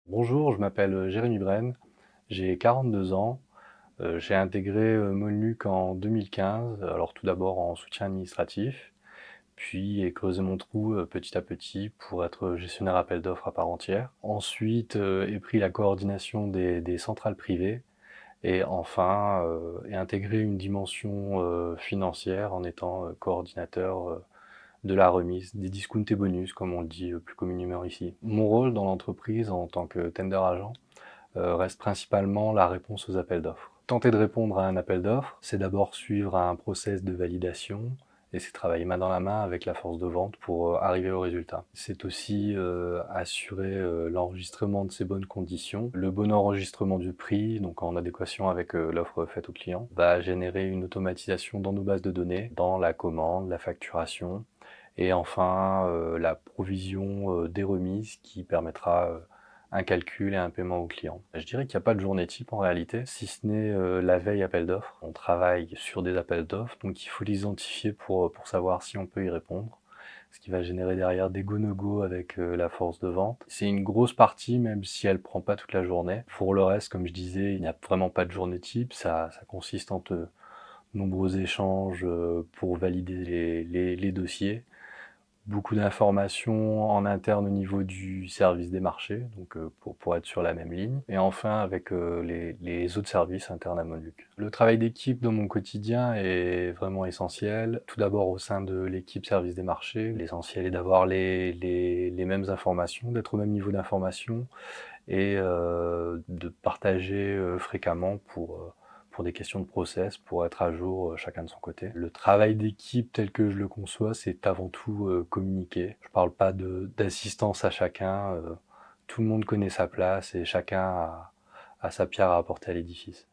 Bonjour, je m'appelle Jérémy Brenne, j'ai 42 ans. J'ai intégré Monluc en 2015, alors tout d'abord en soutien administratif, puis ai creusé mon trou petit à petit pour être gestionnaire appel d'offres à part entière. Ensuite, ai pris la coordination des centrales privées et enfin, ai intégré une dimension financière en étant coordinateur de la remise, des discounts et bonus, comme on le dit plus communément ici. Mon rôle dans l'entreprise en tant que tender agent reste principalement la réponse aux appels d'offres. Tenter de répondre à un appel d'offres, c'est d'abord suivre un process de validation et c'est travailler main dans la main avec la force de vente pour arriver au résultat. C'est aussi assurer l'enregistrement de ces bonnes conditions, le bon enregistrement du prix, donc en adéquation avec l'offre faite au client, va générer une automatisation dans nos bases de données, dans la commande, la facturation, et enfin la provision des remises qui permettra un calcul et un paiement au client. Je dirais qu'il n'y a pas de journée type en réalité, si ce n'est la veille appel d'offres. On travaille sur des appels d'offres, donc il faut les identifier pour savoir si on peut y répondre, ce qui va générer derrière des go-no-go avec la force de vente. C'est une grosse partie, même si elle prend pas toute la journée. Pour le reste, comme je disais, il n'y a vraiment pas de journée type, ça consiste en de nombreux échanges pour valider les dossiers. Beaucoup d'informations en interne au niveau du service des marchés, donc pour être sur la même ligne. Et enfin avec les autres services internes à Monluc. Le travail d'équipe dans mon quotidien est vraiment essentiel. Tout d'abord au sein de l'équipe service des marchés, l'essentiel est d'avoir les mêmes informations, d'être au même niveau d'information et de partager fréquemment pour des questions de process, pour être à jour chacun de son côté. Le travail d'équipe tel que je le conçois, c'est avant tout communiquer. Je parle pas d'assistance à chacun, tout le monde connaît sa place et chacun a sa pierre à apporter à l'édifice.